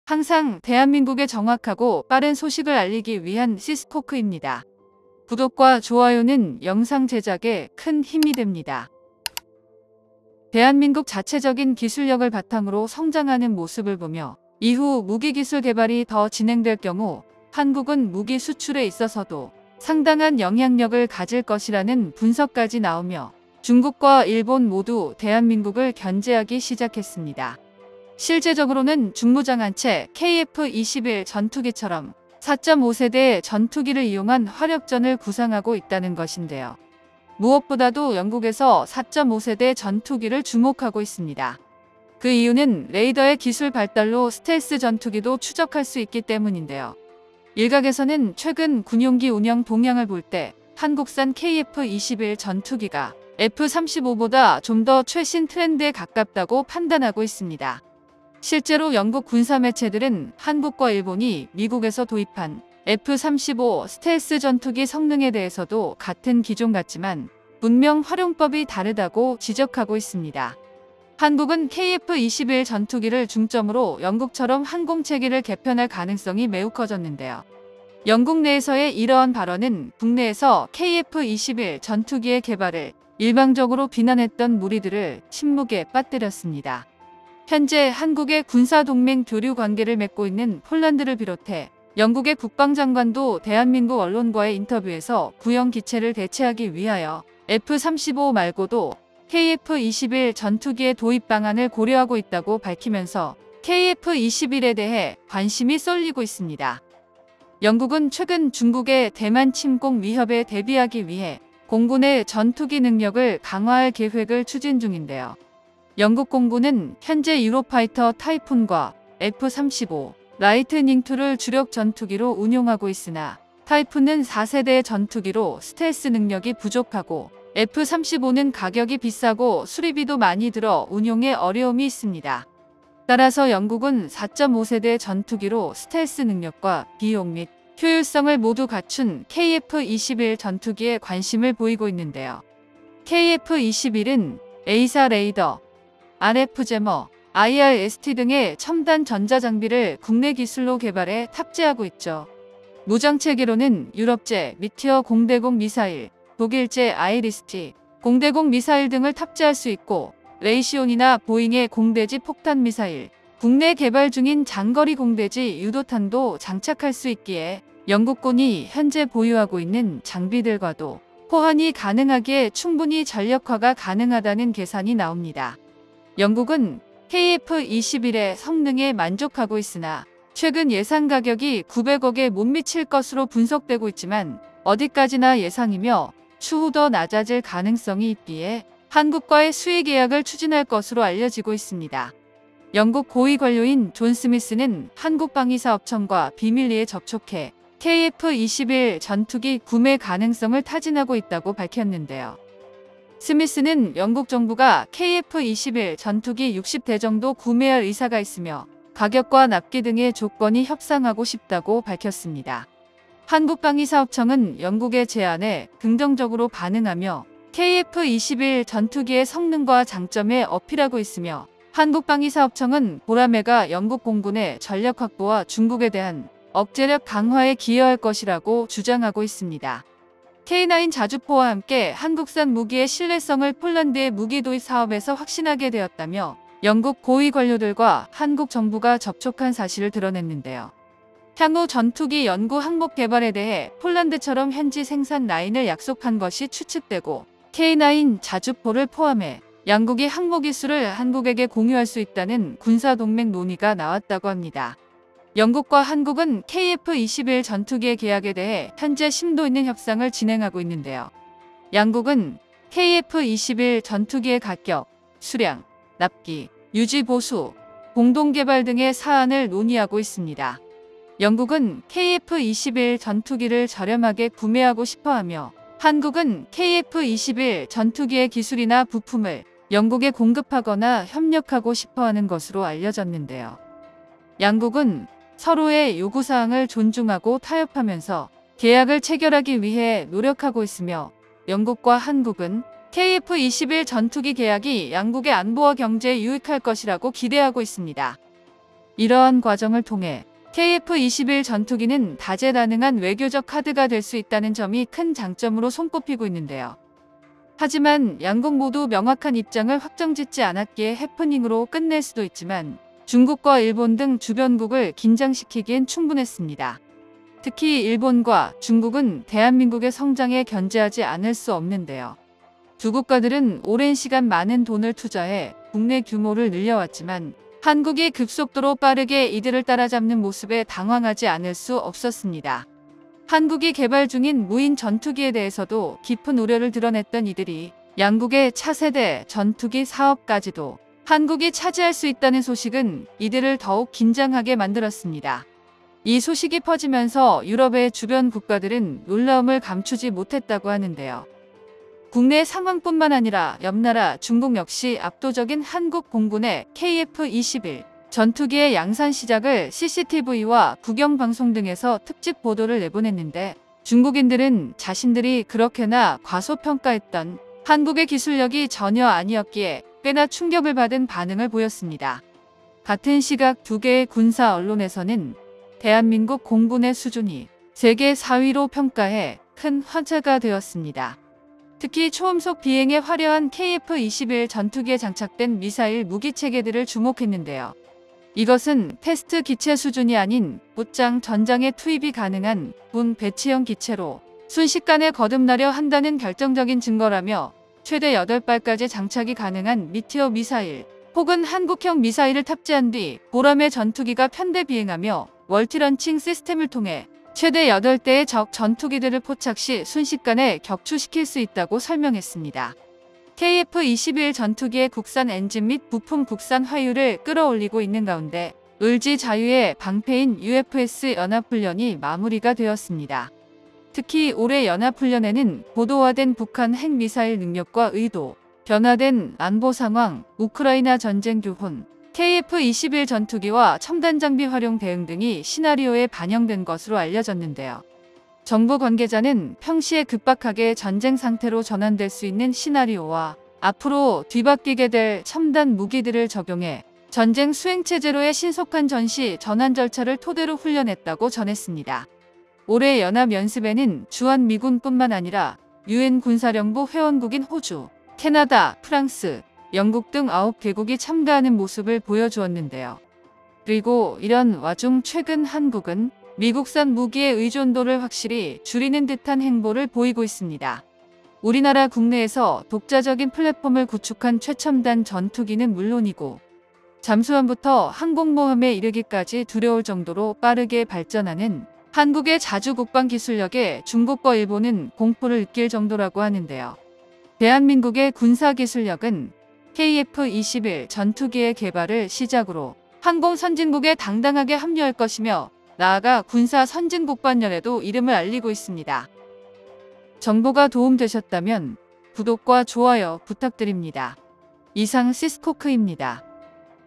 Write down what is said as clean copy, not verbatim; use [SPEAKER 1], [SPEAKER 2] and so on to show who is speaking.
[SPEAKER 1] 항상 대한민국에 정확하고 빠른 소식을 알리기 위한 시스코크입니다. 구독과 좋아요는 영상 제작에 큰 힘이 됩니다. 대한민국 자체적인 기술력을 바탕으로 성장하는 모습을 보며 이후 무기기술 개발이 더 진행될 경우 한국은 무기 수출에 있어서도 상당한 영향력을 가질 것이라는 분석까지 나오며 중국과 일본 모두 대한민국을 견제하기 시작했습니다. 실제적으로는 중무장한체 KF-21 전투기처럼 4.5세대 전투기를 이용한 화력전을 구상하고 있다는 것인데요. 무엇보다도 영국에서 4.5세대 전투기를 주목하고 있습니다. 그 이유는 레이더의 기술 발달로 스텔스 전투기도 추적할 수 있기 때문인데요. 일각에서는 최근 군용기 운영 동향을 볼 때 한국산 KF-21 전투기가 F-35보다 좀 더 최신 트렌드에 가깝다고 판단하고 있습니다. 실제로 영국 군사 매체들은 한국과 일본이 미국에서 도입한 F-35 스텔스 전투기 성능에 대해서도 같은 기종 같지만 분명 활용법이 다르다고 지적하고 있습니다. 한국은 KF-21 전투기를 중점으로 영국처럼 항공체계를 개편할 가능성이 매우 커졌는데요. 영국 내에서의 이러한 발언은 국내에서 KF-21 전투기의 개발을 일방적으로 비난했던 무리들을 침묵에 빠뜨렸습니다. 현재 한국의 군사동맹 교류 관계를 맺고 있는 폴란드를 비롯해 영국의 국방장관도 대한민국 언론과의 인터뷰에서 구형 기체를 대체하기 위하여 F-35 말고도 KF-21 전투기의 도입 방안을 고려하고 있다고 밝히면서 KF-21에 대해 관심이 쏠리고 있습니다. 영국은 최근 중국의 대만 침공 위협에 대비하기 위해 공군의 전투기 능력을 강화할 계획을 추진 중인데요. 영국 공군은 현재 유로파이터 타이푼과 F-35, 라이트닝2를 주력 전투기로 운용하고 있으나 타이푼은 4세대 전투기로 스텔스 능력이 부족하고 F-35는 가격이 비싸고 수리비도 많이 들어 운용에 어려움이 있습니다. 따라서 영국은 4.5세대 전투기로 스텔스 능력과 비용 및 효율성을 모두 갖춘 KF-21 전투기에 관심을 보이고 있는데요. KF-21은 A사 레이더, RF 제머, IRST 등의 첨단 전자장비를 국내 기술로 개발해 탑재하고 있죠. 무장체계로는 유럽제 미티어 공대공 미사일, 독일제 아이리스티, 공대공 미사일 등을 탑재할 수 있고 레이시온이나 보잉의 공대지 폭탄 미사일, 국내 개발 중인 장거리 공대지 유도탄도 장착할 수 있기에 영국군이 현재 보유하고 있는 장비들과도 호환이 가능하기에 충분히 전력화가 가능하다는 계산이 나옵니다. 영국은 KF-21의 성능에 만족하고 있으나 최근 예상 가격이 900억에 못 미칠 것으로 분석되고 있지만 어디까지나 예상이며 추후 더 낮아질 가능성이 있기에 한국과의 수의 계약을 추진할 것으로 알려지고 있습니다. 영국 고위 관료인 존 스미스는 한국방위사업청과 비밀리에 접촉해 KF-21 전투기 구매 가능성을 타진하고 있다고 밝혔는데요. 스미스는 영국 정부가 KF-21 전투기 60대 정도 구매할 의사가 있으며 가격과 납기 등의 조건이 협상하고 싶다고 밝혔습니다. 한국방위사업청은 영국의 제안에 긍정적으로 반응하며 KF-21 전투기의 성능과 장점에 어필하고 있으며 한국방위사업청은 보라매가 영국 공군의 전력 확보와 중국에 대한 억제력 강화에 기여할 것이라고 주장하고 있습니다. K9 자주포와 함께 한국산 무기의 신뢰성을 폴란드의 무기 도입 사업에서 확신하게 되었다며 영국 고위 관료들과 한국 정부가 접촉한 사실을 드러냈는데요. 향후 전투기 연구 항목 개발에 대해 폴란드처럼 현지 생산 라인을 약속한 것이 추측되고 K9 자주포를 포함해 양국이 항모 기술을 한국에게 공유할 수 있다는 군사동맹 논의가 나왔다고 합니다. 영국과 한국은 KF-21 전투기의 계약에 대해 현재 심도 있는 협상을 진행하고 있는데요. 양국은 KF-21 전투기의 가격, 수량, 납기, 유지 보수, 공동개발 등의 사안을 논의하고 있습니다. 영국은 KF-21 전투기를 저렴하게 구매하고 싶어하며 한국은 KF-21 전투기의 기술이나 부품을 영국에 공급하거나 협력하고 싶어하는 것으로 알려졌는데요. 양국은 서로의 요구사항을 존중하고 타협하면서 계약을 체결하기 위해 노력하고 있으며 영국과 한국은 KF-21 전투기 계약이 양국의 안보와 경제에 유익할 것이라고 기대하고 있습니다. 이러한 과정을 통해 KF-21 전투기는 다재다능한 외교적 카드가 될 수 있다는 점이 큰 장점으로 손꼽히고 있는데요. 하지만 양국 모두 명확한 입장을 확정짓지 않았기에 해프닝으로 끝낼 수도 있지만 중국과 일본 등 주변국을 긴장시키기엔 충분했습니다. 특히 일본과 중국은 대한민국의 성장에 견제하지 않을 수 없는데요. 두 국가들은 오랜 시간 많은 돈을 투자해 국내 규모를 늘려왔지만 한국이 급속도로 빠르게 이들을 따라잡는 모습에 당황하지 않을 수 없었습니다. 한국이 개발 중인 무인 전투기에 대해서도 깊은 우려를 드러냈던 이들이 양국의 차세대 전투기 사업까지도 한국이 차지할 수 있다는 소식은 이들을 더욱 긴장하게 만들었습니다. 이 소식이 퍼지면서 유럽의 주변 국가들은 놀라움을 감추지 못했다고 하는데요. 국내 상황뿐만 아니라 옆나라 중국 역시 압도적인 한국 공군의 KF-21 전투기의 양산 시작을 CCTV와 국영방송 등에서 특집 보도를 내보냈는데 중국인들은 자신들이 그렇게나 과소평가했던 한국의 기술력이 전혀 아니었기에 꽤나 충격을 받은 반응을 보였습니다. 같은 시각 두 개의 군사 언론에서는 대한민국 공군의 수준이 세계 4위로 평가해 큰 화제가 되었습니다. 특히 초음속 비행에 화려한 KF-21 전투기에 장착된 미사일 무기체계들을 주목했는데요. 이것은 테스트 기체 수준이 아닌 곧장 전장에 투입이 가능한 군 배치형 기체로 순식간에 거듭나려 한다는 결정적인 증거라며 최대 8발까지 장착이 가능한 미티어 미사일 혹은 한국형 미사일을 탑재한 뒤 보람의 전투기가 편대 비행하며 멀티런칭 시스템을 통해 최대 8대의 적 전투기들을 포착 시 순식간에 격추시킬 수 있다고 설명했습니다. KF-21 전투기의 국산 엔진 및 부품 국산 화유를 끌어올리고 있는 가운데 을지 자유의 방패인 UFS 연합훈련이 마무리가 되었습니다. 특히 올해 연합훈련에는 고도화된 북한 핵미사일 능력과 의도, 변화된 안보 상황, 우크라이나 전쟁 교훈, KF-21 전투기와 첨단 장비 활용 대응 등이 시나리오에 반영된 것으로 알려졌는데요. 정부 관계자는 평시에 급박하게 전쟁 상태로 전환될 수 있는 시나리오와 앞으로 뒤바뀌게 될 첨단 무기들을 적용해 전쟁 수행체제로의 신속한 전시 전환 절차를 토대로 훈련했다고 전했습니다. 올해 연합연습에는 주한미군뿐만 아니라 UN 군사령부 회원국인 호주, 캐나다, 프랑스, 영국 등 9개국이 참가하는 모습을 보여주었는데요. 그리고 이런 와중 최근 한국은 미국산 무기의 의존도를 확실히 줄이는 듯한 행보를 보이고 있습니다. 우리나라 국내에서 독자적인 플랫폼을 구축한 최첨단 전투기는 물론이고 잠수함부터 항공모함에 이르기까지 두려울 정도로 빠르게 발전하는 한국의 자주 국방 기술력에 중국과 일본은 공포를 느낄 정도라고 하는데요. 대한민국의 군사 기술력은 KF-21 전투기의 개발을 시작으로 항공 선진국에 당당하게 합류할 것이며 나아가 군사 선진국반열에도 이름을 알리고 있습니다. 정보가 도움되셨다면 구독과 좋아요 부탁드립니다. 이상 시스코크입니다.